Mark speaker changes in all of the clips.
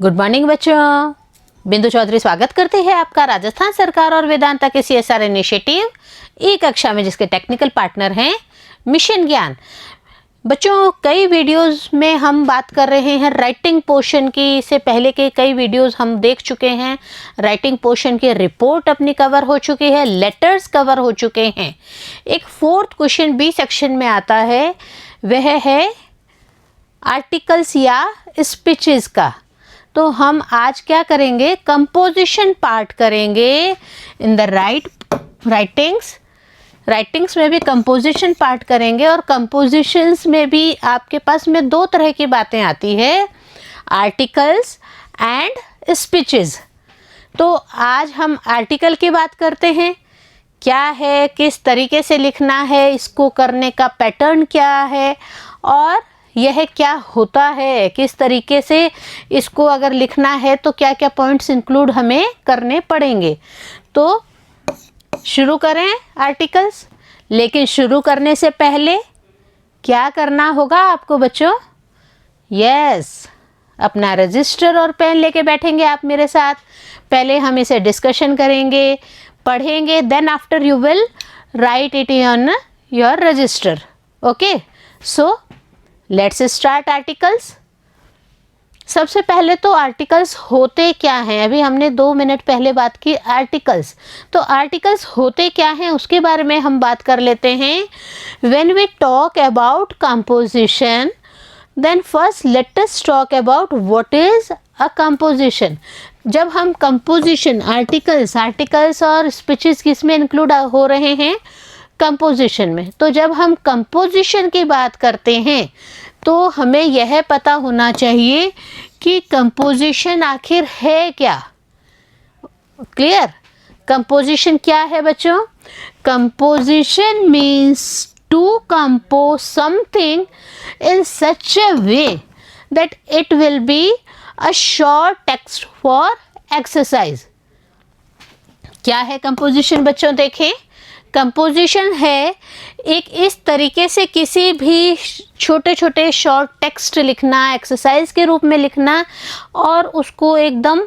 Speaker 1: Good morning बच्चों, बिंदु चौधरी स्वागत करती है आपका राजस्थान सरकार और वेदांता के CSR इनिशिएटिव ई कक्षा में, जिसके टेक्निकल पार्टनर हैं मिशन ज्ञान। बच्चों, कई वीडियोस में हम बात कर रहे हैं राइटिंग पोर्शन की। इससे पहले के कई वीडियोस हम देख चुके हैं। राइटिंग पोर्शन की रिपोर्ट अपनी कवर हो चुकी है, लेटर्स कवर हो चुके हैं। एक फोर्थ क्वेश्चन बी सेक्शन में आता है, वह है आर्टिकल्स या स्पीचेस का। तो हम आज क्या करेंगे, कंपोजिशन पार्ट करेंगे इन द राइटिंग्स में भी कंपोजिशन पार्ट करेंगे। और कंपोजिशंस में भी आपके पास में दो तरह की बातें आती है, आर्टिकल्स एंड स्पीचेस। तो आज हम आर्टिकल की बात करते हैं, क्या है, किस तरीके से लिखना है, इसको करने का पैटर्न क्या है और यह क्या होता है, किस तरीके से इसको अगर लिखना है तो क्या क्या पॉइंट्स इंक्लूड हमें करने पड़ेंगे। तो शुरू करें आर्टिकल्स। लेकिन शुरू करने से पहले क्या करना होगा आपको बच्चों? यस, अपना रजिस्टर और पेन लेके बैठेंगे आप मेरे साथ। पहले हम इसे डिस्कशन करेंगे, पढ़ेंगे, then after you will write it on your register. Okay, so let's start articles. सबसे पहले तो आर्टिकल्स होते क्या हैं, अभी हमने 2 मिनट पहले बात की आर्टिकल्स। तो आर्टिकल्स होते क्या हैं उसके बारे में हम बात कर लेते हैं। When we talk about composition, then first let us talk about what is a composition. जब हम कंपोजिशन, आर्टिकल्स और स्पीचेस किसमें इंक्लूड हो रहे हैं? कंपोजिशन में। तो जब हम कंपोजिशन की बात करते हैं तो हमें यह पता होना चाहिए कि कंपोजिशन आखिर है क्या। क्लियर? कंपोजिशन क्या है बच्चों? Composition means to compose something in such a way that it will be a short text for exercise. क्या है कंपोजिशन बच्चों? देखें, कंपोजिशन है एक इस तरीके से किसी भी छोटे छोटे शॉर्ट टेक्स्ट लिखना, एक्सरसाइज के रूप में लिखना और उसको एकदम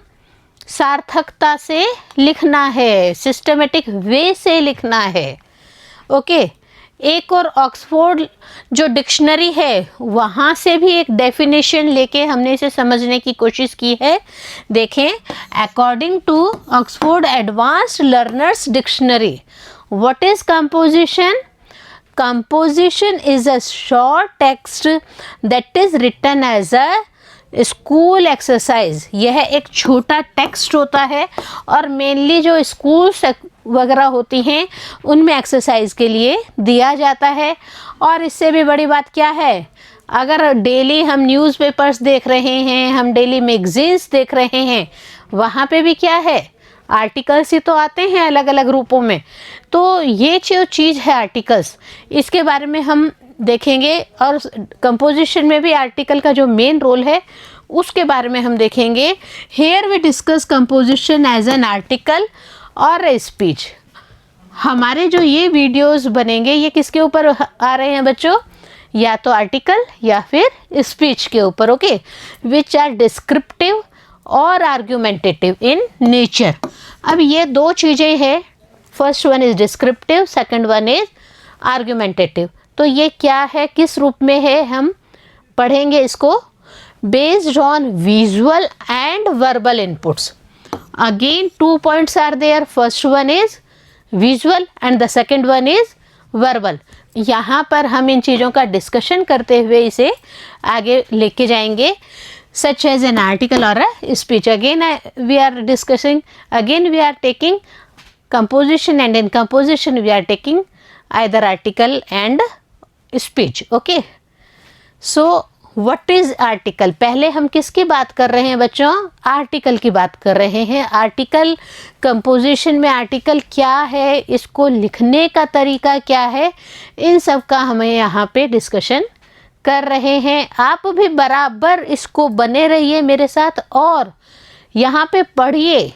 Speaker 1: सार्थकता से लिखना है, सिस्टमेटिक वे से लिखना है। ओके, एक और ऑक्सफोर्ड जो डिक्शनरी है वहाँ से भी एक डेफिनेशन लेके हमने इसे समझने की कोशिश की है। देखें, according to Oxford advanced learners dictionary, what is composition? Composition is a short text that is written as a school exercise। यह एक छोटा टेक्स्ट होता है और मेनली जो स्कूल्स वगैरह होती हैं उनमें एक्सरसाइज के लिए दिया जाता है। और इससे भी बड़ी बात क्या है, अगर डेली हम न्यूज़पेपर्स देख रहे हैं, हम डेली मैगजीन्स देख रहे हैं, वहाँ पे भी क्या है, आर्टिकल्स ही तो आते हैं अलग अलग रूपों में। तो ये जो चीज़ है आर्टिकल्स, इसके बारे में हम देखेंगे। और कंपोजिशन में भी आर्टिकल का जो मेन रोल है उसके बारे में हम देखेंगे। Here we discuss composition as an article और ए स्पीच। हमारे जो ये वीडियोस बनेंगे ये किसके ऊपर आ रहे हैं बच्चों? या तो आर्टिकल या फिर स्पीच के ऊपर। ओके, विच आर डिस्क्रिप्टिव और आर्ग्यूमेंटेटिव इन नेचर। अब ये दो चीज़ें हैं, first one is descriptive, second one is argumentative. तो ये क्या है, किस रूप में है, हम पढ़ेंगे इसको। Based on visual and verbal inputs. Again 2 points are there, first one is visual and the second one is verbal. यहाँ पर हम इन चीज़ों का डिस्कशन करते हुए इसे आगे लेके जाएंगे, such as an article or a speech. Again we are taking composition, and in composition we are taking either article and speech. Okay, so what is article? पहले हम किसकी बात कर रहे हैं बच्चों? आर्टिकल की बात कर रहे हैं। आर्टिकल, कंपोजिशन में आर्टिकल क्या है, इसको लिखने का तरीका क्या है, इन सब का हमें यहाँ पे डिस्कशन कर रहे हैं। आप भी बराबर इसको बने रहिए मेरे साथ और यहाँ पे पढ़िए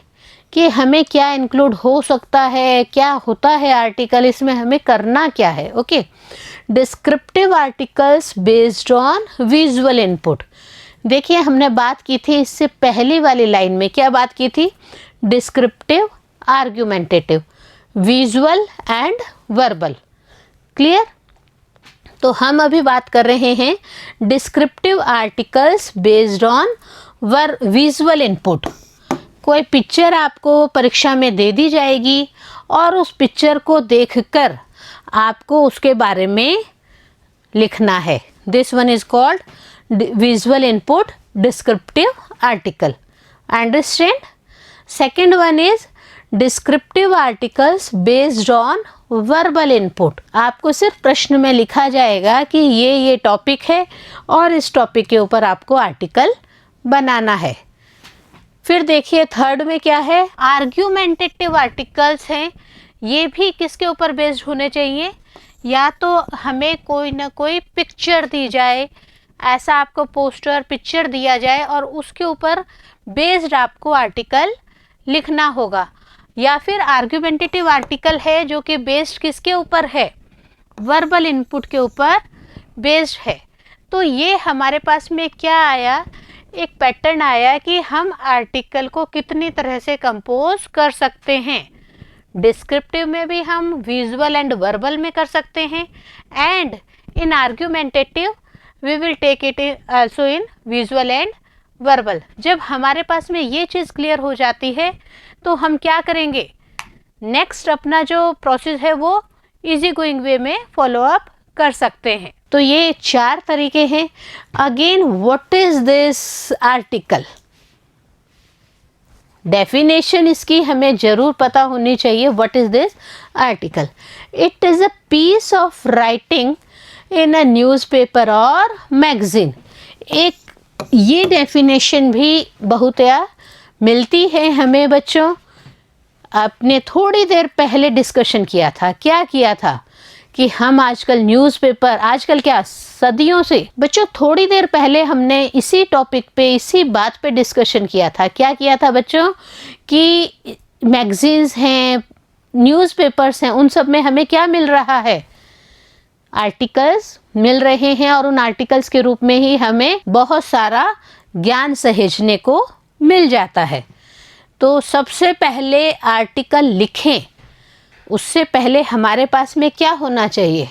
Speaker 1: कि हमें क्या इंक्लूड हो सकता है, क्या होता है आर्टिकल, इसमें हमें करना क्या है। Okay, descriptive articles based on visual input. देखिए हमने बात की थी इससे पहली वाली लाइन में, क्या बात की थी? Descriptive, argumentative, visual and verbal. Clear? तो हम अभी बात कर रहे हैं descriptive articles based on visual input. कोई पिक्चर आपको परीक्षा में दे दी जाएगी और उस पिक्चर को देखकर आपको उसके बारे में लिखना है। This one is called visual input descriptive article. Understand? Second one is descriptive articles based on verbal input. आपको सिर्फ प्रश्न में लिखा जाएगा कि ये टॉपिक है और इस टॉपिक के ऊपर आपको आर्टिकल बनाना है। फिर देखिए थर्ड में क्या है? आर्ग्यूमेंटेटिव आर्टिकल्स हैं। ये भी किसके ऊपर बेस्ड होने चाहिए? या तो हमें कोई ना कोई पिक्चर दी जाए, ऐसा आपको पोस्टर पिक्चर दिया जाए और उसके ऊपर बेस्ड आपको आर्टिकल लिखना होगा। या फिर आर्ग्यूमेंटेटिव आर्टिकल है जो कि बेस्ड किसके ऊपर है? वर्बल इनपुट के ऊपर बेस्ड है। तो ये हमारे पास में क्या आया? एक पैटर्न आया कि हम आर्टिकल को कितनी तरह से कंपोज कर सकते हैं। डिस्क्रिप्टिव में भी हम विजुअल एंड वर्बल में कर सकते हैं, and in argumentative we will take it also in visual and verbal. जब हमारे पास में ये चीज़ क्लियर हो जाती है तो हम क्या करेंगे? नेक्स्ट अपना जो प्रोसेस है वो इजी गोइंग वे में फॉलो अप कर सकते हैं। तो ये 4 तरीके हैं। Again what is this article? Definition इसकी हमें जरूर पता होनी चाहिए। What is this article? It is a piece of writing in a newspaper और मैगजीन। एक ये डेफिनेशन भी बहुत मिलती है हमें बच्चों। आपने थोड़ी देर पहले डिस्कशन किया था। क्या किया था? कि हम आजकल न्यूज़पेपर, आजकल क्या सदियों से बच्चों, थोड़ी देर पहले हमने इसी टॉपिक पे, इसी बात पे डिस्कशन किया था। क्या किया था बच्चों? कि मैगजीन्स हैं, न्यूज़पेपर्स हैं, उन सब में हमें क्या मिल रहा है? आर्टिकल्स मिल रहे हैं और उन आर्टिकल्स के रूप में ही हमें बहुत सारा ज्ञान सहेजने को मिल जाता है। तो सबसे पहले आर्टिकल लिखें उससे पहले हमारे पास में क्या होना चाहिए?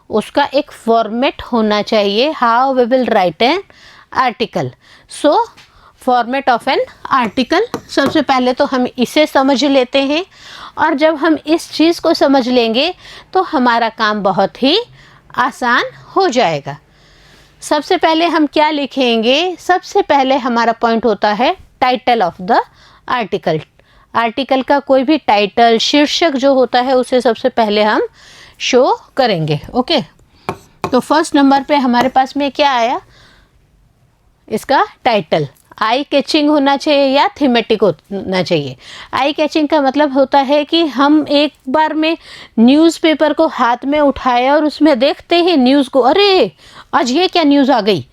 Speaker 1: उसका एक फॉर्मेट होना चाहिए। How we will write an article? So format of an article, सबसे पहले तो हम इसे समझ लेते हैं, और जब हम इस चीज़ को समझ लेंगे तो हमारा काम बहुत ही आसान हो जाएगा। सबसे पहले हम क्या लिखेंगे? सबसे पहले हमारा पॉइंट होता है title of the article. Article का कोई भी टाइटल, शीर्षक जो होता है उसे सबसे पहले हम शो करेंगे। ओके, तो फर्स्ट नंबर पे हमारे पास में क्या आया? इसका टाइटल आई कैचिंग होना चाहिए या थीमेटिक होना चाहिए। आई कैचिंग का मतलब होता है कि हम एक बार में न्यूज़पेपर को हाथ में उठाए और उसमें देखते ही न्यूज़ को, अरे आज ये क्या न्यूज़ आ गई,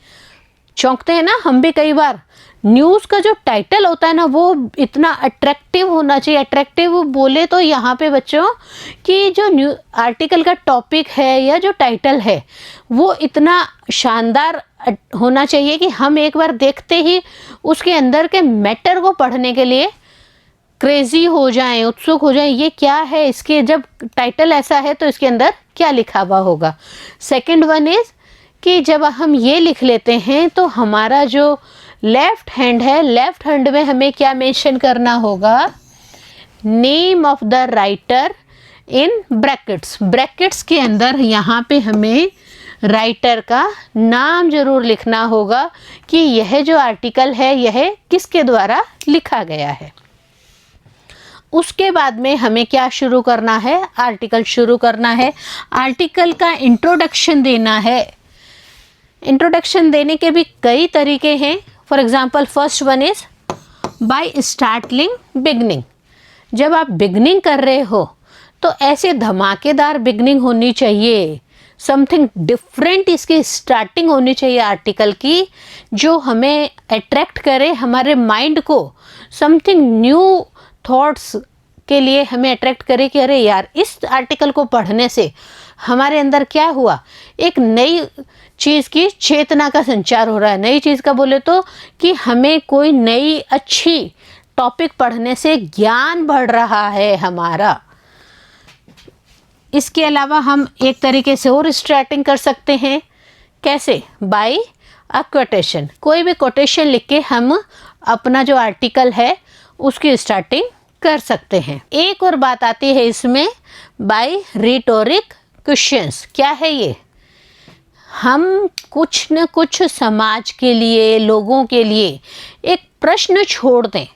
Speaker 1: चौंकते हैं ना हम भी कई बार। न्यूज़ का जो टाइटल होता है ना वो इतना अट्रैक्टिव होना चाहिए। अट्रैक्टिव बोले तो यहाँ पे बच्चों कि जो आर्टिकल का टॉपिक है या जो टाइटल है वो इतना शानदार होना चाहिए कि हम एक बार देखते ही उसके अंदर के मैटर को पढ़ने के लिए क्रेजी हो जाएं, उत्सुक हो जाएं। ये क्या है, इसके जब टाइटल ऐसा है तो इसके अंदर क्या लिखा हुआ होगा। सेकंड वन इज कि जब हम ये लिख लेते हैं तो हमारा जो लेफ्ट हैंड है, लेफ्ट हैंड में हमें क्या मेंशन करना होगा? Name of the writer in brackets. Brackets के अंदर यहाँ पे हमें राइटर का नाम जरूर लिखना होगा कि यह जो आर्टिकल है यह किसके द्वारा लिखा गया है। उसके बाद में हमें क्या शुरू करना है? आर्टिकल शुरू करना है। आर्टिकल का इंट्रोडक्शन देना है। इंट्रोडक्शन देने के भी कई तरीके हैं। For example first one is by startling beginning. जब आप बिगनिंग कर रहे हो तो ऐसे धमाकेदार बिगनिंग होनी चाहिए, समथिंग डिफरेंट इसकी स्टार्टिंग होनी चाहिए आर्टिकल की, जो हमें अट्रैक्ट करे, हमारे माइंड को समथिंग न्यू थॉट्स के लिए हमें अट्रैक्ट करे कि अरे यार इस आर्टिकल को पढ़ने से हमारे अंदर क्या हुआ, एक नई चीज़ की चेतना का संचार हो रहा है। नई चीज़ का बोले तो कि हमें कोई नई अच्छी टॉपिक पढ़ने से ज्ञान बढ़ रहा है हमारा। इसके अलावा हम एक तरीके से और स्टार्टिंग कर सकते हैं। कैसे? By a quotation. कोई भी कोटेशन लिख के हम अपना जो आर्टिकल है उसकी स्टार्टिंग कर सकते हैं। एक और बात आती है इसमें, बाय रिटोरिक क्वेश्चंस। क्या है ये? हम कुछ न कुछ समाज के लिए, लोगों के लिए एक प्रश्न छोड़ दें।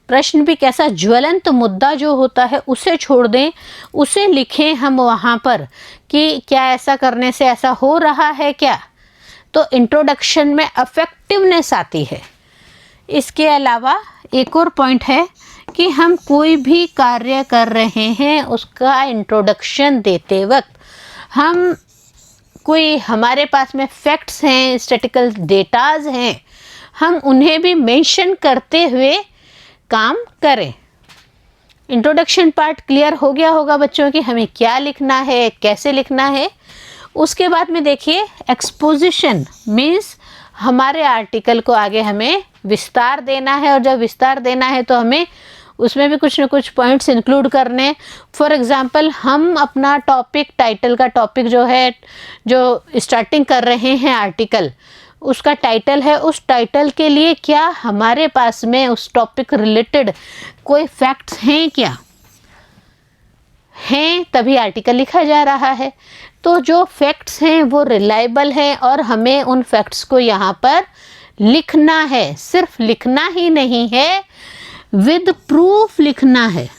Speaker 1: प्रश्न भी कैसा? ज्वलंत मुद्दा जो होता है उसे छोड़ दें, उसे लिखें हम वहाँ पर कि क्या ऐसा करने से ऐसा हो रहा है क्या? तो इंट्रोडक्शन में अफेक्टिवनेस आती है। इसके अलावा एक और पॉइंट है कि हम कोई भी कार्य कर रहे हैं उसका इंट्रोडक्शन देते वक्त हम कोई हमारे पास में फैक्ट्स हैं, स्टैटिकल डेटाज हैं, हम उन्हें भी मेंशन करते हुए काम करें। इंट्रोडक्शन पार्ट क्लियर हो गया होगा बच्चों कि हमें क्या लिखना है, कैसे लिखना है। उसके बाद में देखिए एक्सपोजिशन मीन्स हमारे आर्टिकल को आगे हमें विस्तार देना है, और जब विस्तार देना है तो हमें उसमें भी कुछ न कुछ पॉइंट्स इंक्लूड करने। फॉर एग्जांपल हम अपना टॉपिक, टाइटल का टॉपिक जो है, जो स्टार्टिंग कर रहे हैं आर्टिकल, उसका टाइटल है, उस टाइटल के लिए क्या हमारे पास में उस टॉपिक रिलेटेड कोई फैक्ट्स हैं क्या? हैं तभी आर्टिकल लिखा जा रहा है। तो जो फैक्ट्स हैं वो रिलायबल हैं और हमें उन फैक्ट्स को यहाँ पर लिखना है। सिर्फ लिखना ही नहीं है, विद प्रूफ लिखना है।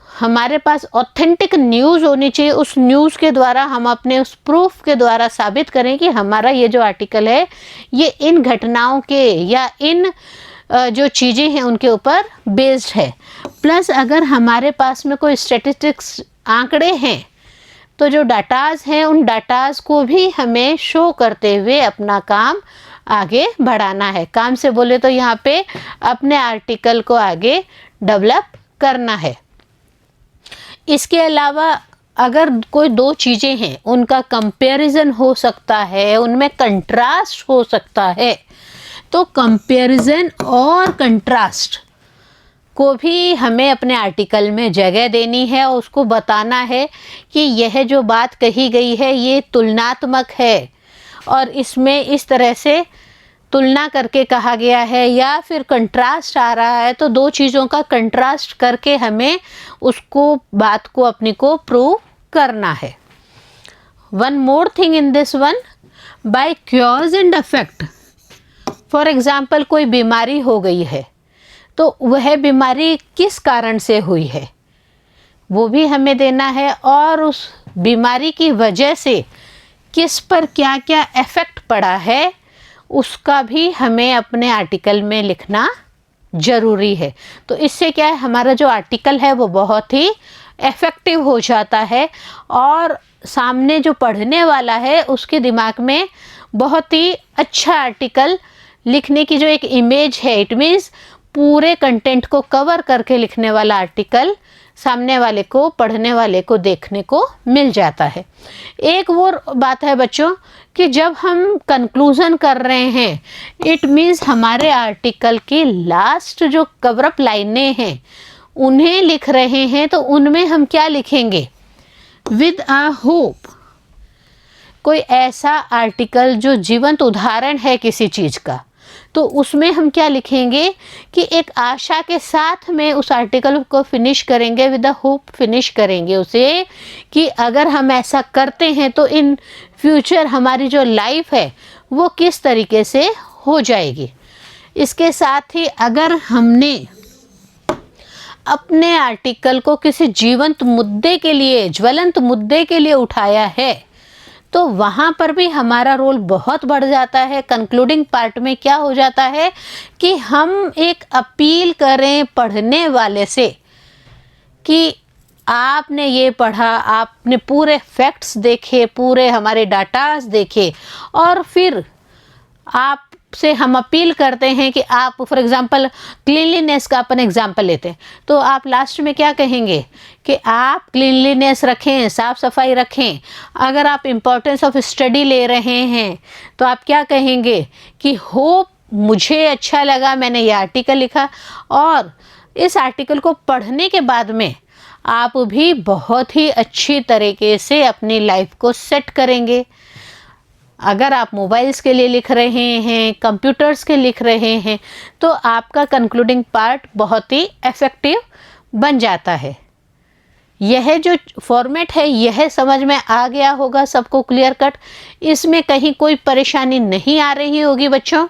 Speaker 1: हमारे पास ऑथेंटिक न्यूज़ होनी चाहिए। उस न्यूज़ के द्वारा हम अपने उस प्रूफ के द्वारा साबित करें कि हमारा ये जो आर्टिकल है ये इन घटनाओं के या इन जो चीज़ें हैं उनके ऊपर बेस्ड है। प्लस अगर हमारे पास में कोई स्टैटिस्टिक्स, आंकड़े हैं, तो जो डाटाज हैं उन डाटाज को भी हमें शो करते हुए अपना काम आगे बढ़ाना है। काम से बोले तो यहाँ पे अपने आर्टिकल को आगे डेवलप करना है। इसके अलावा अगर कोई दो चीज़ें हैं उनका कंपैरिजन हो सकता है, उनमें कंट्रास्ट हो सकता है, तो कंपैरिजन और कंट्रास्ट को भी हमें अपने आर्टिकल में जगह देनी है और उसको बताना है कि यह जो बात कही गई है ये तुलनात्मक है और इसमें इस तरह से तुलना करके कहा गया है, या फिर कंट्रास्ट आ रहा है तो दो चीज़ों का कंट्रास्ट करके हमें उसको, बात को अपनी को प्रूव करना है। One more thing in this one, by cause and effect. For example कोई बीमारी हो गई है तो वह बीमारी किस कारण से हुई है वो भी हमें देना है, और उस बीमारी की वजह से किस पर क्या क्या इफ़ेक्ट पड़ा है उसका भी हमें अपने आर्टिकल में लिखना ज़रूरी है। तो इससे क्या है, हमारा जो आर्टिकल है वो बहुत ही इफ़ेक्टिव हो जाता है और सामने जो पढ़ने वाला है उसके दिमाग में बहुत ही अच्छा आर्टिकल लिखने की जो एक इमेज है, इट मीन्स पूरे कंटेंट को कवर करके लिखने वाला आर्टिकल सामने वाले को, पढ़ने वाले को देखने को मिल जाता है। एक वो बात है बच्चों कि जब हम कंक्लूज़न कर रहे हैं, इट मीन्स हमारे आर्टिकल की लास्ट जो कवरअप लाइनें हैं उन्हें लिख रहे हैं, तो उनमें हम क्या लिखेंगे? With a hope. कोई ऐसा आर्टिकल जो जीवंत उदाहरण है किसी चीज़ का, तो उसमें हम क्या लिखेंगे कि एक आशा के साथ में उस आर्टिकल को फिनिश करेंगे, विद द होप फिनिश करेंगे उसे, कि अगर हम ऐसा करते हैं तो इन फ्यूचर हमारी जो लाइफ है वो किस तरीके से हो जाएगी। इसके साथ ही अगर हमने अपने आर्टिकल को किसी जीवंत मुद्दे के लिए, ज्वलंत मुद्दे के लिए उठाया है तो वहाँ पर भी हमारा रोल बहुत बढ़ जाता है। कंक्लूडिंग पार्ट में क्या हो जाता है कि हम एक अपील करें पढ़ने वाले से कि आपने ये पढ़ा, आपने पूरे फैक्ट्स देखे, पूरे हमारे डाटास देखे, और फिर आप से हम अपील करते हैं कि आप फॉर एग्जांपल क्लीनलीनेस का अपन एग्जांपल लेते हैं, तो आप लास्ट में क्या कहेंगे कि आप क्लीनलीनेस रखें, साफ सफाई रखें। अगर आप इम्पोर्टेंस ऑफ स्टडी ले रहे हैं तो आप क्या कहेंगे कि होप मुझे अच्छा लगा, मैंने ये आर्टिकल लिखा और इस आर्टिकल को पढ़ने के बाद में आप भी बहुत ही अच्छी तरीके से अपनी लाइफ को सेट करेंगे। अगर आप मोबाइल्स के लिए लिख रहे हैं, कंप्यूटर्स के लिख रहे हैं, तो आपका कंक्लूडिंग पार्ट बहुत ही इफ़ेक्टिव बन जाता है। यह जो फॉर्मेट है यह समझ में आ गया होगा सबको क्लियर कट, इसमें कहीं कोई परेशानी नहीं आ रही होगी बच्चों।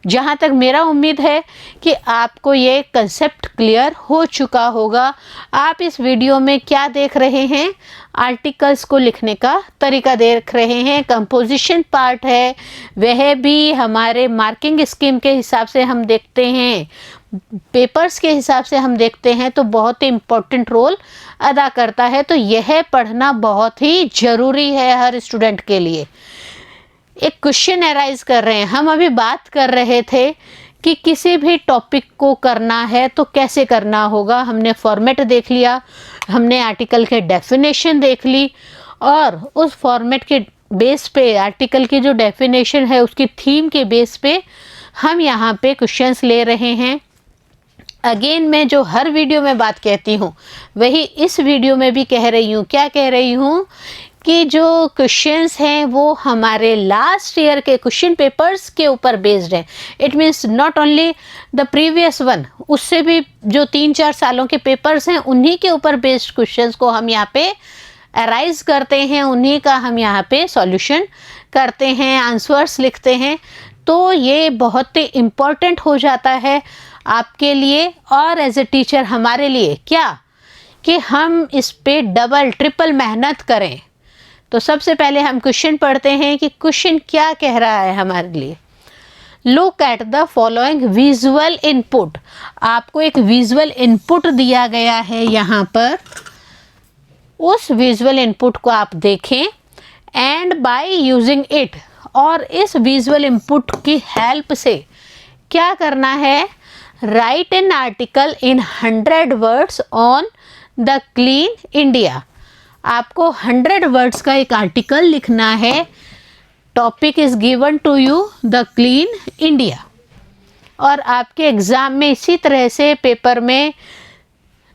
Speaker 1: जहाँ तक मेरा उम्मीद है कि आपको ये कंसेप्ट क्लियर हो चुका होगा। आप इस वीडियो में क्या देख रहे हैं, आर्टिकल्स को लिखने का तरीका देख रहे हैं। कंपोजिशन पार्ट है वह भी हमारे मार्किंग स्कीम के हिसाब से हम देखते हैं, पेपर्स के हिसाब से हम देखते हैं, तो बहुत ही इम्पोर्टेंट रोल अदा करता है। तो यह पढ़ना बहुत ही ज़रूरी है हर स्टूडेंट के लिए। एक क्वेश्चन अराइज कर रहे हैं, हम अभी बात कर रहे थे कि किसी भी टॉपिक को करना है तो कैसे करना होगा। हमने फॉर्मेट देख लिया, हमने आर्टिकल के डेफिनेशन देख ली और उस फॉर्मेट के बेस पे आर्टिकल की जो डेफिनेशन है उसकी थीम के बेस पे हम यहाँ पे क्वेश्चंस ले रहे हैं। अगेन मैं जो हर वीडियो में बात कहती हूँ वही इस वीडियो में भी कह रही हूँ। क्या कह रही हूँ कि जो क्वेश्चंस हैं वो हमारे लास्ट ईयर के क्वेश्चन पेपर्स के ऊपर बेस्ड है। It means not only the previous one, उससे भी जो 3-4 सालों के पेपर्स हैं उन्हीं के ऊपर बेस्ड क्वेश्चंस को हम यहाँ पे अराइज करते हैं, उन्हीं का हम यहाँ पे सॉल्यूशन करते हैं, आंसर्स लिखते हैं। तो ये बहुत ही इम्पॉर्टेंट हो जाता है आपके लिए और एज ए टीचर हमारे लिए क्या कि हम इस पे डबल ट्रिपल मेहनत करें। तो सबसे पहले हम क्वेश्चन पढ़ते हैं कि क्वेश्चन क्या कह रहा है हमारे लिए। Look at the following visual input. आपको एक विजुअल इनपुट दिया गया है यहाँ पर, उस विजुअल इनपुट को आप देखें एंड बाय यूजिंग इट, और इस विजुअल इनपुट की हेल्प से क्या करना है, write an article in 100 words on the clean India. आपको 100 वर्ड्स का एक आर्टिकल लिखना है। Topic is given to you the clean India, और आपके एग्ज़ाम में इसी तरह से पेपर में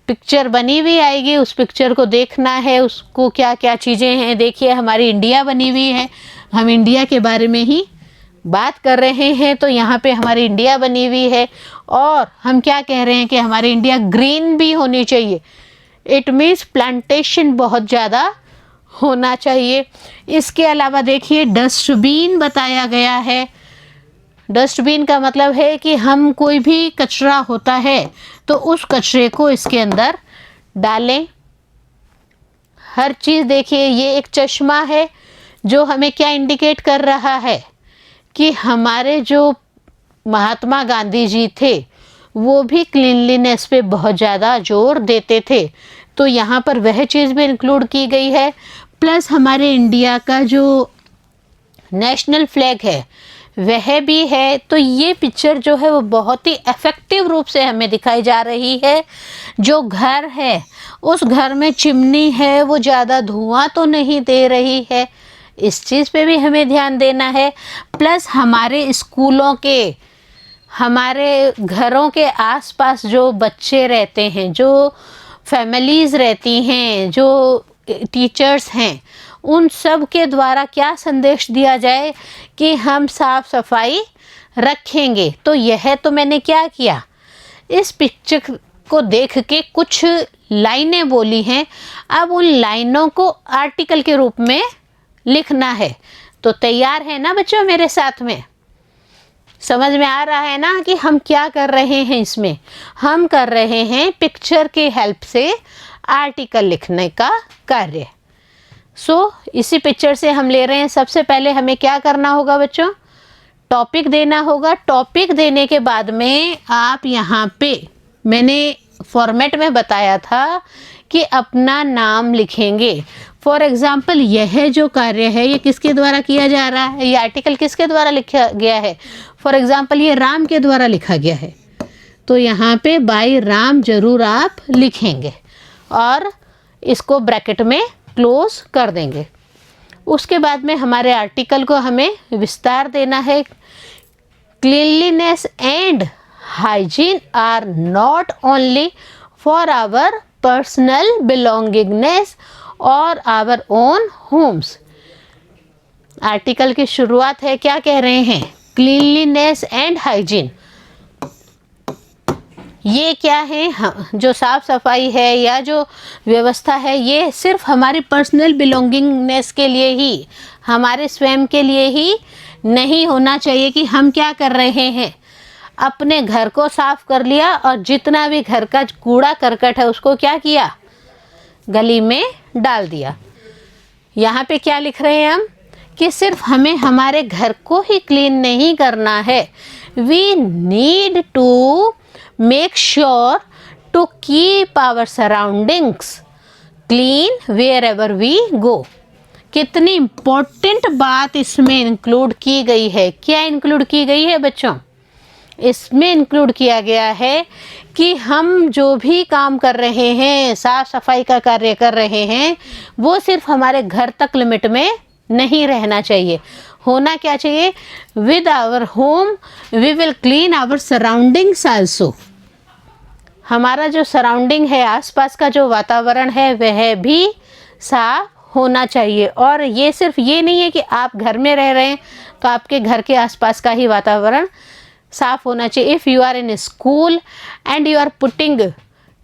Speaker 1: पिक्चर बनी हुई आएगी। उस पिक्चर को देखना है, उसको क्या क्या चीज़ें हैं। देखिए हमारी इंडिया बनी हुई है, हम इंडिया के बारे में ही बात कर रहे हैं, तो यहाँ पे हमारी इंडिया बनी हुई है और हम क्या कह रहे हैं कि हमारी इंडिया ग्रीन भी होनी चाहिए। इट मीन्स प्लांटेशन बहुत ज़्यादा होना चाहिए। इसके अलावा देखिए डस्टबिन बताया गया है। डस्टबिन का मतलब है कि हम कोई भी कचरा होता है तो उस कचरे को इसके अंदर डालें। हर चीज़ देखिए, ये एक चश्मा है जो हमें क्या इंडिकेट कर रहा है कि हमारे जो महात्मा गांधी जी थे वो भी क्लीनलीनेस पे बहुत ज़्यादा जोर देते थे, तो यहाँ पर वह चीज़ भी इंक्लूड की गई है। प्लस हमारे इंडिया का जो नेशनल फ्लैग है वह भी है। तो ये पिक्चर जो है वो बहुत ही इफ़ेक्टिव रूप से हमें दिखाई जा रही है। जो घर है उस घर में चिमनी है वो ज़्यादा धुआं तो नहीं दे रही है, इस चीज़ पे भी हमें ध्यान देना है। प्लस हमारे स्कूलों के, हमारे घरों के आसपास जो बच्चे रहते हैं, जो फैमिलीज़ रहती हैं, जो टीचर्स हैं, उन सब के द्वारा क्या संदेश दिया जाए कि हम साफ सफाई रखेंगे। तो यह तो मैंने क्या किया, इस पिक्चर को देख के कुछ लाइनें बोली हैं, अब उन लाइनों को आर्टिकल के रूप में लिखना है। तो तैयार है ना बच्चों मेरे साथ में? समझ में आ रहा है ना कि हम क्या कर रहे हैं इसमें? हम कर रहे हैं पिक्चर के हेल्प से आर्टिकल लिखने का कार्य। इसी पिक्चर से हम ले रहे हैं। सबसे पहले हमें क्या करना होगा बच्चों, टॉपिक देना होगा। टॉपिक देने के बाद में आप यहाँ पे, मैंने फॉर्मेट में बताया था कि अपना नाम लिखेंगे। फॉर एग्जाम्पल यह जो कार्य है ये किसके द्वारा किया जा रहा है, ये आर्टिकल किसके द्वारा लिखा गया है, फॉर एग्जाम्पल ये राम के द्वारा लिखा गया है, तो यहाँ पे बाय राम जरूर आप लिखेंगे और इसको ब्रैकेट में क्लोज कर देंगे। उसके बाद में हमारे आर्टिकल को हमें विस्तार देना है। Cleanliness and hygiene are not only for our personal belongingness और आवर ओन होम्स। आर्टिकल की शुरुआत है, क्या कह रहे हैं, क्लीनलीनेस एंड हाइजीन। ये क्या है, जो साफ सफाई है या जो व्यवस्था है ये सिर्फ हमारी पर्सनल बिलोंगिंगनेस के लिए ही, हमारे स्वयं के लिए ही नहीं होना चाहिए कि हम क्या कर रहे हैं, अपने घर को साफ कर लिया और जितना भी घर का कूड़ा करकट है उसको क्या किया, गली में डाल दिया। यहाँ पे क्या लिख रहे हैं हम कि सिर्फ हमें हमारे घर को ही क्लीन नहीं करना है, we need to make sure to keep our surroundings clean wherever we go। कितनी इम्पोर्टेंट बात इसमें इंक्लूड की गई है। क्या इंक्लूड की गई है बच्चों, इसमें इंक्लूड किया गया है कि हम जो भी काम कर रहे हैं, साफ सफाई का कार्य कर रहे हैं, वो सिर्फ हमारे घर तक लिमिट में नहीं रहना चाहिए। होना क्या चाहिए, with our home we will clean our surroundings also. हमारा जो सराउंडिंग है, आसपास का जो वातावरण है वह भी साफ होना चाहिए। और ये सिर्फ ये नहीं है कि आप घर में रह रहे हैं तो आपके घर के आसपास का ही वातावरण साफ होना चाहिए। If you are in school and you are putting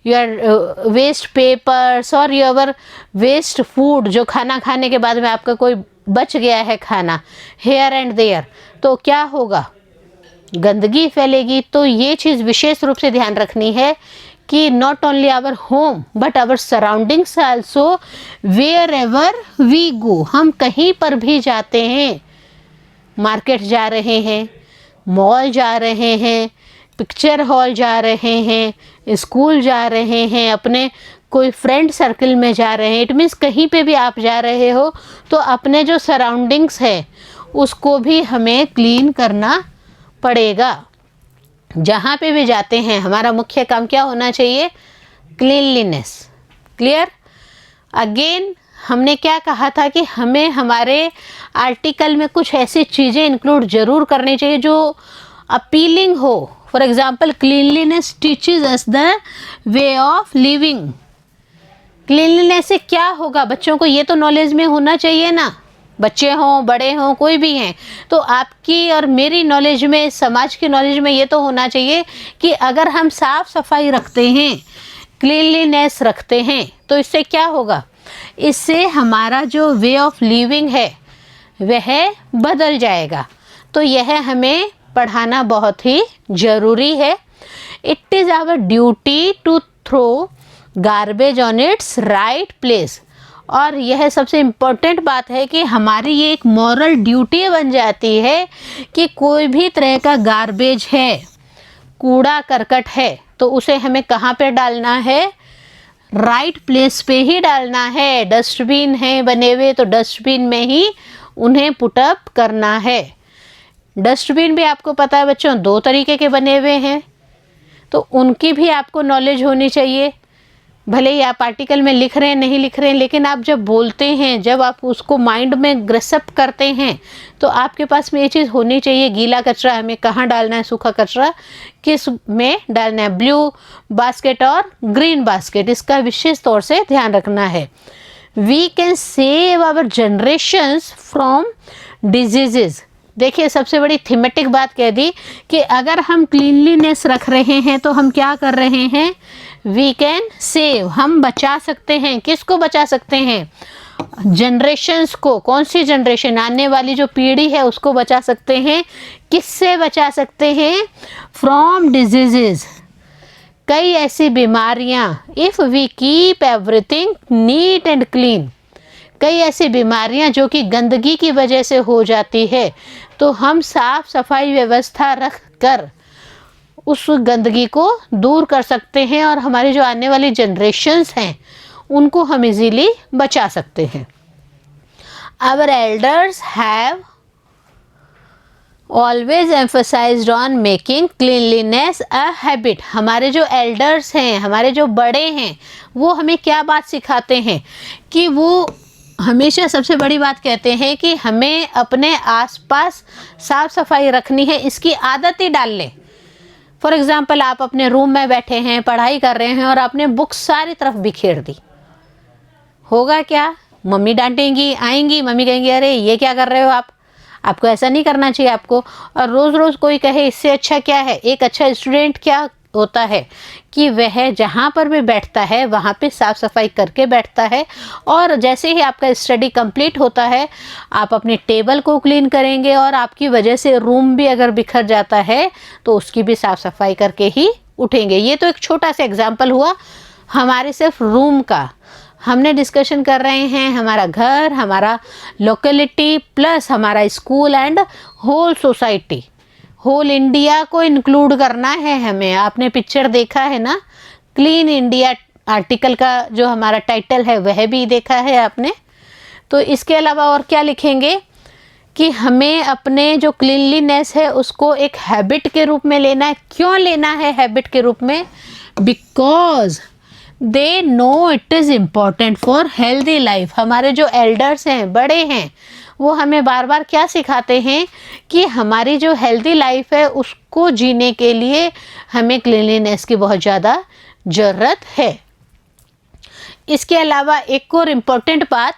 Speaker 1: your waste papers और योर वेस्ट फूड, जो खाना खाने के बाद में आपका कोई बच गया है खाना हेयर एंड देयर, तो क्या होगा, गंदगी फैलेगी। तो ये चीज़ विशेष रूप से ध्यान रखनी है कि not only our home but our surroundings also wherever we go. हम कहीं पर भी जाते हैं, मार्केट जा रहे हैं, मॉल जा रहे हैं, पिक्चर हॉल जा रहे हैं, स्कूल जा रहे हैं, अपने कोई फ्रेंड सर्कल में जा रहे हैं, इट मीन्स कहीं पे भी आप जा रहे हो तो अपने जो सराउंडिंग्स है उसको भी हमें क्लीन करना पड़ेगा। जहाँ पे भी जाते हैं हमारा मुख्य काम क्या होना चाहिए, क्लीनलीनेस। क्लियर। अगेन हमने क्या कहा था कि हमें हमारे आर्टिकल में कुछ ऐसी चीज़ें इंक्लूड जरूर करनी चाहिए जो अपीलिंग हो। For example cleanliness teaches us the way of living. Cleanliness से क्या होगा, बच्चों को ये तो नॉलेज में होना चाहिए ना, बच्चे हों बड़े हों कोई भी हैं, तो आपकी और मेरी नॉलेज में, समाज की नॉलेज में ये तो होना चाहिए कि अगर हम साफ सफाई रखते हैं, क्लीनलीनेस रखते हैं, तो इससे क्या होगा, इससे हमारा जो वे ऑफ लिविंग है वह बदल जाएगा। तो यह हमें पढ़ाना बहुत ही ज़रूरी है। It is our duty to throw garbage on its right place. और यह सबसे इम्पोर्टेंट बात है कि हमारी ये एक मॉरल ड्यूटी बन जाती है कि कोई भी तरह का गार्बेज है, कूड़ा करकट है, तो उसे हमें कहाँ पे डालना है, राइट प्लेस पे ही डालना है। डस्टबिन है बने हुए तो डस्टबिन में ही उन्हें पुटअप करना है। डस्टबिन भी आपको पता है बच्चों 2 तरीके के बने हुए हैं, तो उनकी भी आपको नॉलेज होनी चाहिए। भले ही आप आर्टिकल में लिख रहे हैं नहीं लिख रहे हैं, लेकिन आप जब बोलते हैं, जब आप उसको माइंड में ग्रसअप करते हैं, तो आपके पास में ये चीज़ होनी चाहिए, गीला कचरा हमें कहाँ डालना है, सूखा कचरा किस में डालना है, ब्लू बास्केट और ग्रीन बास्केट, इसका विशेष तौर से ध्यान रखना है। We can save our generations from diseases. देखिए सबसे बड़ी थीमेटिक बात कह दी कि अगर हम क्लीनलीनेस रख रहे हैं तो हम क्या कर रहे हैं, वी कैन सेव, हम बचा सकते हैं। किसको बचा सकते हैं, जनरेशन्स को। कौन सी जनरेशन, आने वाली जो पीढ़ी है उसको बचा सकते हैं। किससे बचा सकते हैं, फ्रॉम डिजीजेज, कई ऐसी बीमारियां। If we keep everything neat and clean, कई ऐसी बीमारियां जो कि गंदगी की वजह से हो जाती है, तो हम साफ सफाई व्यवस्था रख कर उस गंदगी को दूर कर सकते हैं और हमारी जो आने वाली जनरेशन्स हैं उनको हम इजीली बचा सकते हैं। Our elders have always emphasised on making cleanliness a habit. हमारे जो एल्डर्स हैं, हमारे जो बड़े हैं, वो हमें क्या बात सिखाते हैं कि वो हमेशा सबसे बड़ी बात कहते हैं कि हमें अपने आसपास साफ सफाई रखनी है, इसकी आदत ही डाल लें। फॉर एग्जाम्पल, आप अपने रूम में बैठे हैं, पढ़ाई कर रहे हैं और आपने बुक्स सारी तरफ बिखेर दी, होगा क्या? मम्मी डांटेंगी, आएंगी, मम्मी कहेंगी अरे ये क्या कर रहे हो आप, आपको ऐसा नहीं करना चाहिए आपको। और रोज़ रोज़ कोई कहे इससे अच्छा क्या है? एक अच्छा स्टूडेंट क्या होता है कि वह जहाँ पर भी बैठता है वहाँ पे साफ सफाई करके बैठता है, और जैसे ही आपका स्टडी कंप्लीट होता है आप अपने टेबल को क्लीन करेंगे, और आपकी वजह से रूम भी अगर बिखर जाता है तो उसकी भी साफ सफाई करके ही उठेंगे। ये तो एक छोटा सा एग्जाम्पल हुआ हमारे सिर्फ रूम का। हमने डिस्कशन कर रहे हैं हमारा घर, हमारा लोकेलिटी, प्लस हमारा school and whole society, whole India को इंक्लूड करना है हमें। आपने पिक्चर देखा है ना, क्लीन इंडिया आर्टिकल का जो हमारा टाइटल है वह भी देखा है आपने। तो इसके अलावा और क्या लिखेंगे कि हमें अपने जो क्लीनलीनेस है उसको एक हैबिट के रूप में लेना है। क्यों लेना है हैबिट के रूप में? Because they know it is important for healthy life. हमारे जो एल्डर्स हैं, बड़े हैं, वो हमें बार बार क्या सिखाते हैं कि हमारी जो हेल्दी लाइफ है उसको जीने के लिए हमें क्लीनलीनेस की बहुत ज़्यादा ज़रूरत है। इसके अलावा एक और इम्पॉर्टेंट बात,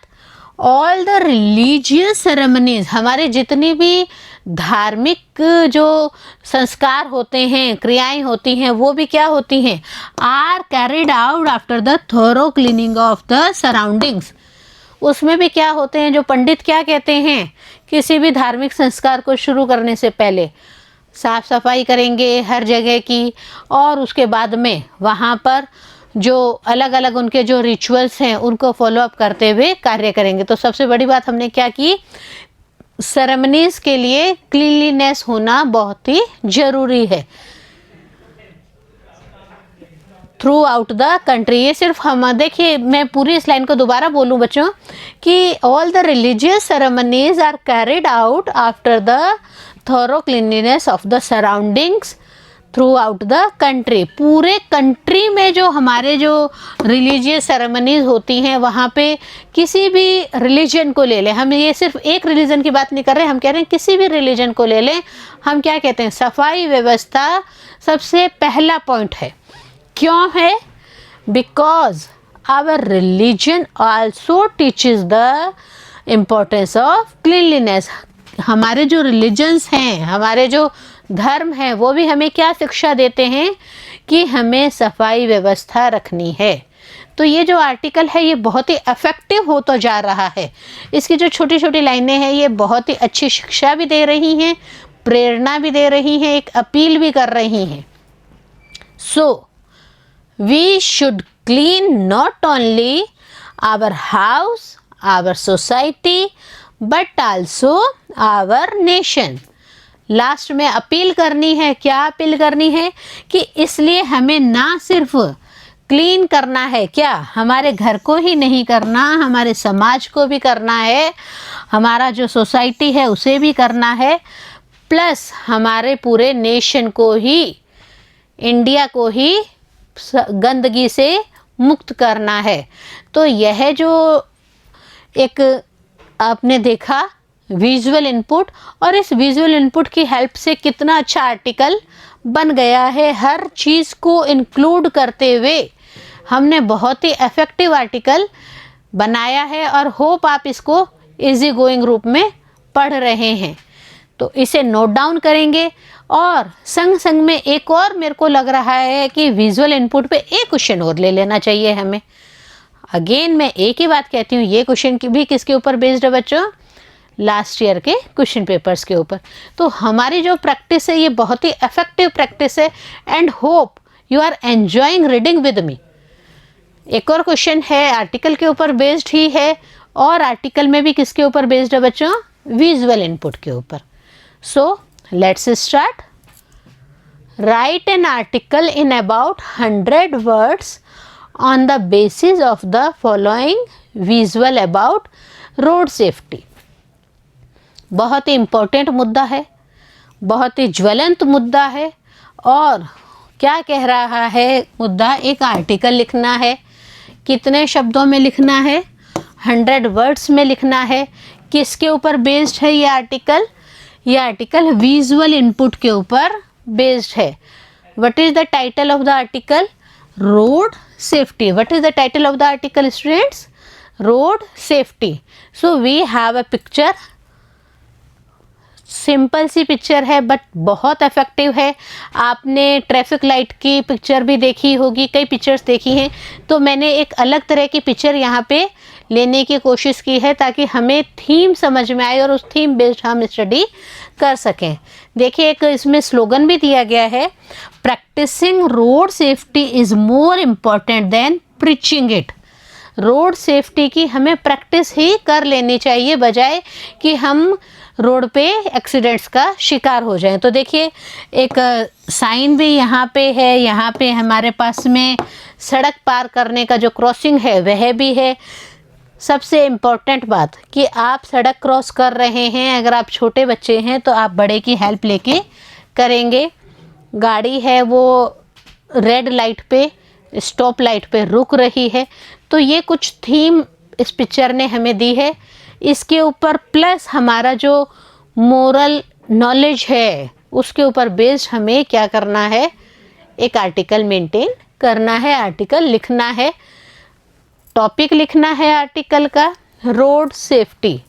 Speaker 1: ऑल द रिलीजियस सेरेमनीज, हमारे जितनी भी धार्मिक जो संस्कार होते हैं, क्रियाएं होती हैं, वो भी क्या होती हैं? Are carried out after the thorough cleaning of the surroundings. उसमें भी क्या होते हैं, जो पंडित क्या कहते हैं, किसी भी धार्मिक संस्कार को शुरू करने से पहले साफ सफाई करेंगे हर जगह की, और उसके बाद में वहाँ पर जो अलग अलग उनके जो रिचुअल्स हैं उनको फॉलोअप करते हुए कार्य करेंगे। तो सबसे बड़ी बात हमने क्या की, सेरेमनीज के लिए क्लीनलीनेस होना बहुत ही जरूरी है थ्रू आउट द कंट्री। ये सिर्फ हम देखिए, मैं पूरी इस लाइन को दोबारा बोलूं बच्चों कि all the religious ceremonies are carried out after the thorough cleanliness of the surroundings throughout the country. पूरे कंट्री में जो हमारे जो रिलीजियस सेरेमनीज होती हैं, वहाँ पे किसी भी रिलीजन को ले लें, हम ये सिर्फ एक रिलीजन की बात नहीं कर रहे, हम कह रहे हैं किसी भी रिलीजन को ले लें, हम क्या कहते हैं, सफाई व्यवस्था सबसे पहला पॉइंट है। क्यों है? Because our religion also teaches the importance of cleanliness. हमारे जो रिलीजन्स हैं, हमारे जो धर्म है, वो भी हमें क्या शिक्षा देते हैं कि हमें सफाई व्यवस्था रखनी है। तो ये जो आर्टिकल है ये बहुत ही इफेक्टिव होता जा रहा है। इसकी जो छोटी छोटी लाइनें हैं ये बहुत ही अच्छी शिक्षा भी दे रही हैं, प्रेरणा भी दे रही हैं, एक अपील भी कर रही हैं। So we should clean not only our house, our society, but also our nation. Last में अपील करनी है, क्या अपील करनी है कि इसलिए हमें ना सिर्फ क्लीन करना है, क्या हमारे घर को ही नहीं करना, हमारे समाज को भी करना है, हमारा जो सोसाइटी है उसे भी करना है, प्लस हमारे पूरे नेशन को ही, इंडिया को ही गंदगी से मुक्त करना है। तो यह जो एक आपने देखा विजुअल इनपुट, और इस विजुअल इनपुट की हेल्प से कितना अच्छा आर्टिकल बन गया है। हर चीज़ को इंक्लूड करते हुए हमने बहुत ही इफेक्टिव आर्टिकल बनाया है, और होप आप इसको इजी गोइंग रूप में पढ़ रहे हैं। तो इसे नोट डाउन करेंगे, और संग संग में एक और मेरे को लग रहा है कि विजुअल इनपुट पे एक क्वेश्चन और ले लेना चाहिए हमें। अगेन मैं एक ही बात कहती हूँ, ये क्वेश्चन भी किसके ऊपर बेस्ड है बच्चों? लास्ट ईयर के क्वेश्चन पेपर्स के ऊपर। तो हमारी जो प्रैक्टिस है ये बहुत ही इफेक्टिव प्रैक्टिस है, and hope you are enjoying reading with me. एक और क्वेश्चन है आर्टिकल के ऊपर बेस्ड ही है, और आर्टिकल में भी किसके ऊपर बेस्ड है बच्चों? विजुअल इनपुट के ऊपर। सो let's start. Right an article in about 100 words on the basis of the following visual about road safety. बहुत ही इम्पोर्टेंट मुद्दा है, बहुत ही ज्वलंत मुद्दा है। और क्या कह रहा है मुद्दा? एक आर्टिकल लिखना है। कितने शब्दों में लिखना है? 100 वर्ड्स में लिखना है। किसके ऊपर बेस्ड है ये आर्टिकल? ये आर्टिकल विजुअल इनपुट के ऊपर बेस्ड है। What is the title of the article? Road safety. What is the title of the article students? Road safety. So we have a picture. Simple सी picture है but बहुत effective है। आपने traffic light की picture भी देखी होगी, कई पिक्चर्स देखी हैं, तो मैंने एक अलग तरह की पिक्चर यहाँ पे लेने की कोशिश की है ताकि हमें थीम समझ में आए और उस थीम बेस्ड हम स्टडी कर सकें। देखिए, एक इसमें स्लोगन भी दिया गया है, practicing road safety is more important than preaching it. Road safety की हमें प्रैक्टिस ही कर लेनी चाहिए, बजाय कि हम रोड पे एक्सीडेंट्स का शिकार हो जाएं। तो देखिए, एक साइन भी यहाँ पे है, यहाँ पे हमारे पास में सड़क पार करने का जो क्रॉसिंग है वह भी है। सबसे इम्पोर्टेंट बात कि आप सड़क क्रॉस कर रहे हैं, अगर आप छोटे बच्चे हैं तो आप बड़े की हेल्प लेके करेंगे। गाड़ी है वो रेड लाइट पे, स्टॉप लाइट पे रुक रही है, तो ये कुछ थीम इस पिक्चर ने हमें दी है। इसके ऊपर प्लस हमारा जो मोरल नॉलेज है उसके ऊपर बेस्ड हमें क्या करना है? एक आर्टिकल मेंटेन करना है, आर्टिकल लिखना है, टॉपिक लिखना है आर्टिकल का, रोड सेफ्टी।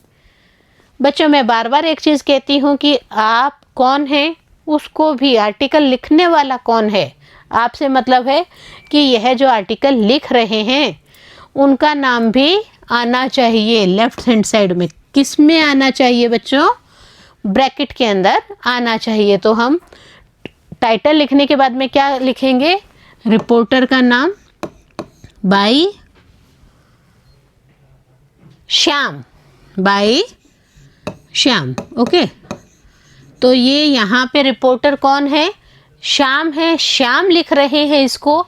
Speaker 1: बच्चों, मैं बार बार एक चीज़ कहती हूँ कि आप कौन हैं उसको भी, आर्टिकल लिखने वाला कौन है आपसे मतलब है कि यह जो आर्टिकल लिख रहे हैं उनका नाम भी आना चाहिए लेफ्ट हैंड साइड में। किस में आना चाहिए बच्चों? ब्रैकेट के अंदर आना चाहिए। तो हम टाइटल लिखने के बाद में क्या लिखेंगे? रिपोर्टर का नाम by Shyam, by Shyam. Okay, तो ये यहाँ पे रिपोर्टर कौन है? श्याम है। श्याम लिख रहे हैं इसको,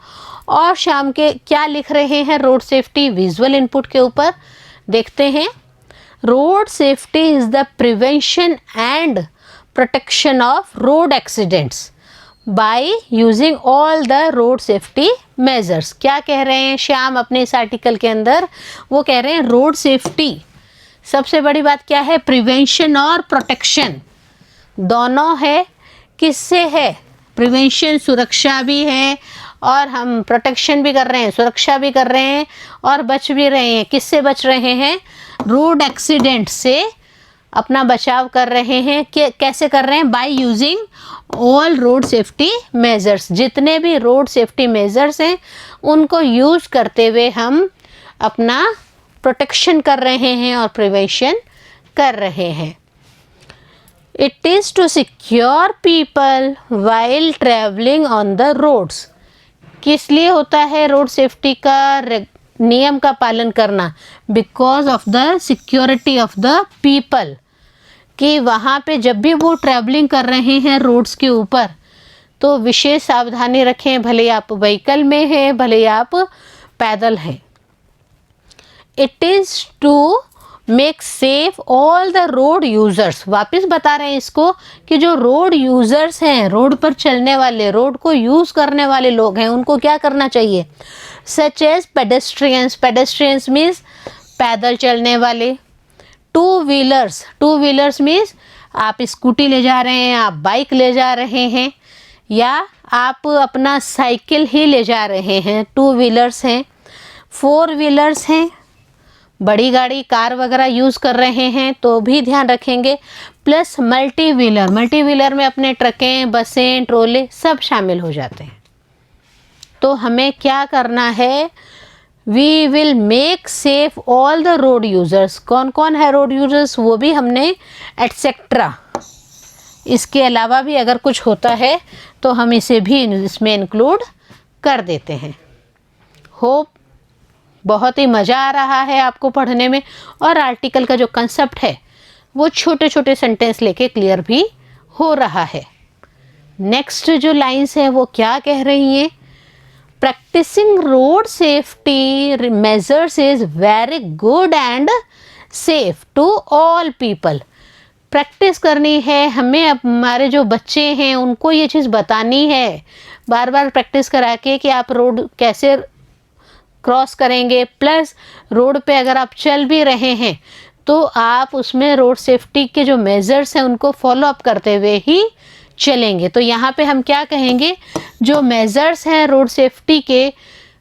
Speaker 1: और शाम के क्या लिख रहे हैं? रोड सेफ्टी विजुअल इनपुट के ऊपर। देखते हैं, road safety is the prevention and protection of road accidents by using all the road safety measures. क्या कह रहे हैं श्याम अपने इस आर्टिकल के अंदर? वो कह रहे हैं रोड सेफ्टी, सबसे बड़ी बात क्या है? प्रिवेंशन और प्रोटेक्शन दोनों है। किससे है? प्रिवेंशन सुरक्षा भी है, और हम प्रोटेक्शन भी कर रहे हैं, सुरक्षा भी कर रहे हैं, और बच भी रहे हैं। किससे बच रहे हैं? रोड एक्सीडेंट से अपना बचाव कर रहे हैं। कैसे कर रहे हैं? By using all road safety measures. जितने भी रोड सेफ्टी मेजर्स हैं उनको यूज करते हुए हम अपना प्रोटेक्शन कर रहे हैं और प्रिवेंशन कर रहे हैं। It is to secure people while travelling on the roads. किस लिए होता है रोड सेफ्टी का नियम का पालन करना? Because of the security of the people, कि वहाँ पे जब भी वो ट्रैवलिंग कर रहे हैं रोड्स के ऊपर तो विशेष सावधानी रखें, भले आप व्हीकल में हैं, भले आप पैदल हैं। It is to make safe all the road users. वापस बता रहे हैं इसको कि जो रोड यूज़र्स हैं, रोड पर चलने वाले, रोड को यूज़ करने वाले लोग हैं, उनको क्या करना चाहिए? Such as pedestrians. Pedestrians means पैदल चलने वाले। Two wheelers, two wheelers means आप स्कूटी ले जा रहे हैं, आप बाइक ले जा रहे हैं, या आप अपना साइकिल ही ले जा रहे हैं, टू व्हीलर्स हैं। फोर व्हीलर्स हैं, बड़ी गाड़ी कार वगैरह यूज़ कर रहे हैं तो भी ध्यान रखेंगे। Plus multi wheeler, multi wheeler में अपने ट्रकें, बसें, ट्रोले सब शामिल हो जाते हैं। तो हमें क्या करना है? We will make safe all the road users. कौन कौन है रोड यूज़र्स? वो भी हमने एटसेट्रा, इसके अलावा भी अगर कुछ होता है तो हम इसे भी इसमें इंक्लूड कर देते हैं। होप बहुत ही मज़ा आ रहा है आपको पढ़ने में, और आर्टिकल का जो कंसेप्ट है वो छोटे छोटे सेंटेंस लेके क्लियर भी हो रहा है। नेक्स्ट जो लाइंस है वो क्या कह रही हैं? practicing road safety measures is very good and safe to all people. Practice करनी है हमें, हमारे जो बच्चे हैं उनको ये चीज़ बतानी है, बार बार प्रैक्टिस करा के कि आप रोड कैसे क्रॉस करेंगे, प्लस रोड पे अगर आप चल भी रहे हैं तो आप उसमें रोड सेफ्टी के जो मेजर्स हैं उनको फॉलो अप करते हुए ही चलेंगे। तो यहाँ पे हम क्या कहेंगे, जो मेजर्स हैं रोड सेफ्टी के,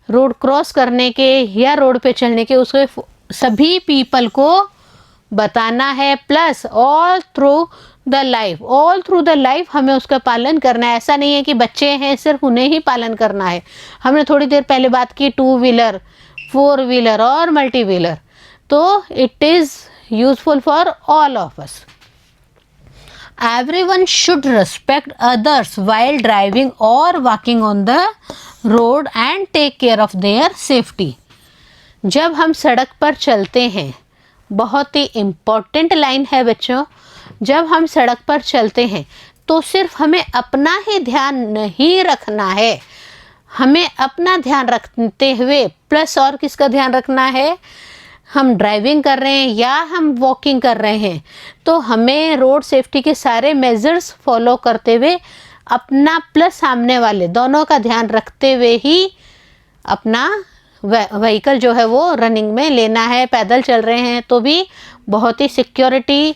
Speaker 1: रोड क्रॉस करने के या रोड पे चलने के, उसको सभी पीपल को बताना है, plus all through the life हमें उसका पालन करना है। ऐसा नहीं है कि बच्चे हैं सिर्फ उन्हें ही पालन करना है। हमने थोड़ी देर पहले बात की 2 व्हीलर, 4 व्हीलर और मल्टी व्हीलर, तो it is useful for all of us. Everyone should respect others while driving or walking on the road and take care of their safety. जब हम सड़क पर चलते हैं, बहुत ही इम्पोर्टेंट लाइन है बच्चों, जब हम सड़क पर चलते हैं तो सिर्फ हमें अपना ही ध्यान नहीं रखना है, हमें अपना ध्यान रखते हुए प्लस और किसका ध्यान रखना है, हम ड्राइविंग कर रहे हैं या हम वॉकिंग कर रहे हैं तो हमें रोड सेफ्टी के सारे मेजर्स फॉलो करते हुए अपना प्लस सामने वाले दोनों का ध्यान रखते हुए ही अपना व्हीकल जो है वो रनिंग में लेना है। पैदल चल रहे हैं तो भी बहुत ही सिक्योरिटी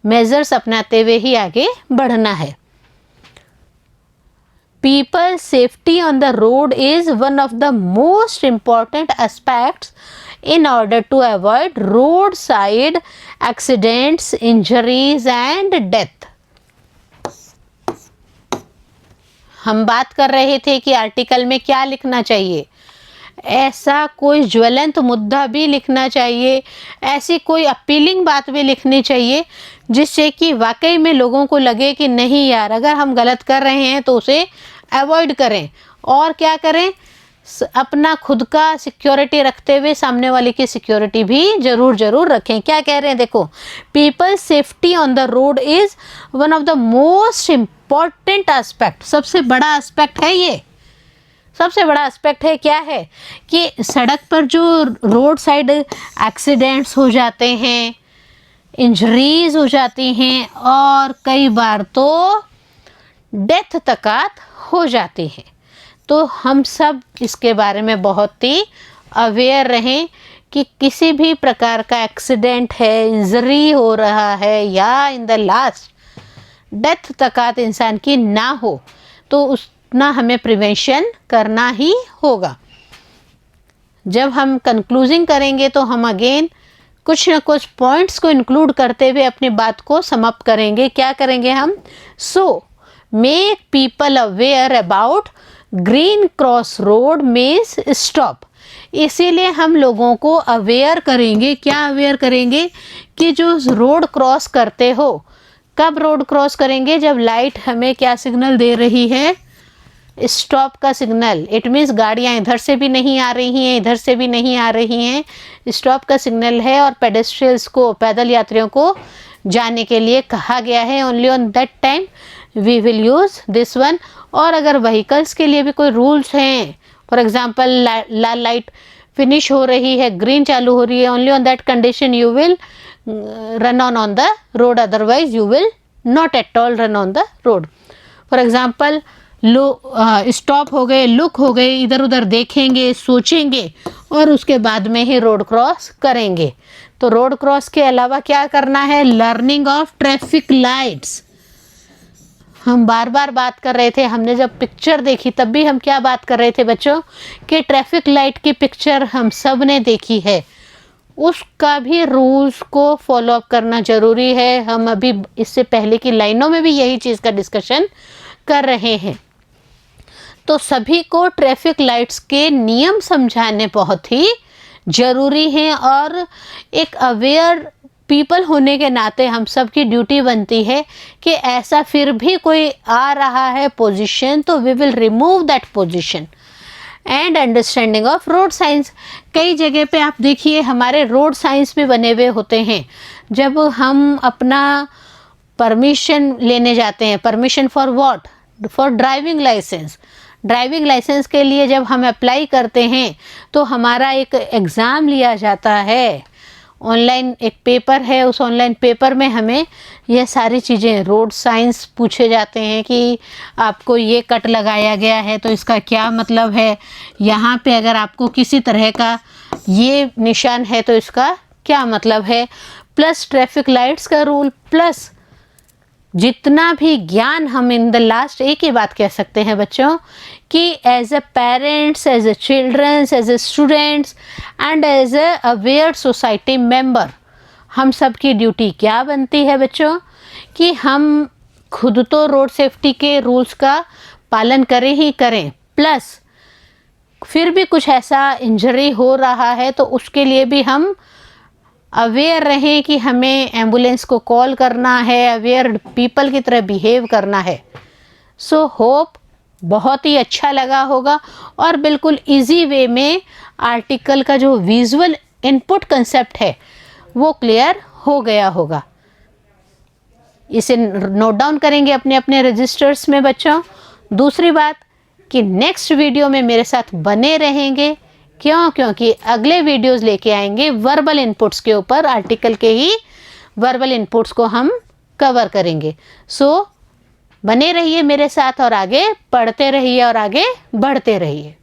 Speaker 1: मेजर्स अपनाते हुए ही आगे बढ़ना है। People's safety on the road is one of the most important aspects in order to avoid roadside accidents, injuries and death. हम बात कर रहे थे कि आर्टिकल में क्या लिखना चाहिए, ऐसा कोई ज्वलंत मुद्दा भी लिखना चाहिए, ऐसी कोई अपीलिंग बात भी लिखनी चाहिए जिससे कि वाकई में लोगों को लगे कि नहीं यार, अगर हम गलत कर रहे हैं तो उसे अवॉइड करें। और क्या करें, अपना खुद का सिक्योरिटी रखते हुए सामने वाले की सिक्योरिटी भी जरूर रखें। क्या कह रहे हैं देखो, people safety on the road is one of the most important aspect. सबसे बड़ा एस्पेक्ट है ये, सबसे बड़ा एस्पेक्ट है क्या है कि सड़क पर जो रोड साइड एक्सीडेंट्स हो जाते हैं, इंजरीज हो जाती हैं और कई बार तो डेथ तक हो जाती है, तो हम सब इसके बारे में बहुत ही अवेयर रहें कि किसी भी प्रकार का एक्सीडेंट है, इंजरी हो रहा है या इन द लास्ट डेथ तक इंसान की ना हो, तो उतना हमें प्रिवेंशन करना ही होगा। जब हम कंक्लूजिंग करेंगे तो हम अगेन कुछ ना कुछ पॉइंट्स को इंक्लूड करते हुए अपनी बात को समाप्त करेंगे। क्या करेंगे हम, so make people aware about green cross road means stop. इसीलिए हम लोगों को अवेयर करेंगे, क्या अवेयर करेंगे कि जो रोड क्रॉस करते हो, कब रोड क्रॉस करेंगे, जब लाइट हमें क्या सिग्नल दे रही है, स्टॉप का सिग्नल। इट मीन्स गाड़ियाँ इधर से भी नहीं आ रही हैं, इधर से भी नहीं आ रही हैं, स्टॉप का सिग्नल है और पेडेस्ट्रियंस को, पैदल यात्रियों को जाने के लिए कहा गया है। Only on that time we will use this one. और अगर व्हीकल्स के लिए भी कोई रूल्स हैं, फॉर एग्जांपल लाल लाइट फिनिश हो रही है, ग्रीन चालू हो रही है, only on that condition you will run on the road, otherwise you will not at all run on the road. For example stop हो गए, लुक हो गए, इधर उधर देखेंगे, सोचेंगे और उसके बाद में ही रोड क्रॉस करेंगे। तो रोड क्रॉस के अलावा क्या करना है, लर्निंग ऑफ ट्रैफिक लाइट्स। हम बार बार बात कर रहे थे, हमने जब पिक्चर देखी तब भी हम क्या बात कर रहे थे बच्चों, कि ट्रैफिक लाइट की पिक्चर हम सब ने देखी है, उसका भी रूल्स को फॉलो अप करना जरूरी है। हम अभी इससे पहले की लाइनों में भी यही चीज़ का डिस्कशन कर रहे हैं। तो सभी को ट्रैफिक लाइट्स के नियम समझाने बहुत ही ज़रूरी हैं और एक अवेयर पीपल होने के नाते हम सब की ड्यूटी बनती है कि ऐसा फिर भी कोई आ रहा है पोजीशन तो we will remove that position. And understanding of road science, कई जगह पे आप देखिए हमारे रोड साइंस भी बने हुए होते हैं। जब हम अपना परमिशन लेने जाते हैं, permission for what, for driving license, driving license के लिए जब हम अप्लाई करते हैं तो हमारा एक एग्ज़ाम लिया जाता है, ऑनलाइन एक पेपर है, उस ऑनलाइन पेपर में हमें यह सारी चीज़ें, रोड साइंस पूछे जाते हैं कि आपको ये कट लगाया गया है तो इसका क्या मतलब है, यहाँ पे अगर आपको किसी तरह का ये निशान है तो इसका क्या मतलब है, प्लस ट्रैफिक लाइट्स का रूल, प्लस जितना भी ज्ञान हम इन द लास्ट एक ही बात कह सकते हैं बच्चों कि as a parents, as a childrens, as a students and as a aware society member, हम सब की ड्यूटी क्या बनती है बच्चों कि हम खुद तो रोड सेफ्टी के रूल्स का पालन करें ही करें, प्लस फिर भी कुछ ऐसा इंजरी हो रहा है तो उसके लिए भी हम अवेयर रहें कि हमें एम्बुलेंस को कॉल करना है, अवेयर पीपल की तरह बिहेव करना है। सो होप बहुत ही अच्छा लगा होगा और बिल्कुल इजी वे में आर्टिकल का जो विजुअल इनपुट कंसेप्ट है वो क्लियर हो गया होगा। इसे नोट डाउन करेंगे अपने अपने रजिस्टर्स में बच्चों। दूसरी बात कि नेक्स्ट वीडियो में मेरे साथ बने रहेंगे, क्योंकि अगले वीडियोस लेके आएंगे वर्बल इनपुट्स के ऊपर, आर्टिकल के ही वर्बल इनपुट्स को हम कवर करेंगे। सो बने रहिए मेरे साथ और आगे पढ़ते रहिए और आगे बढ़ते रहिए।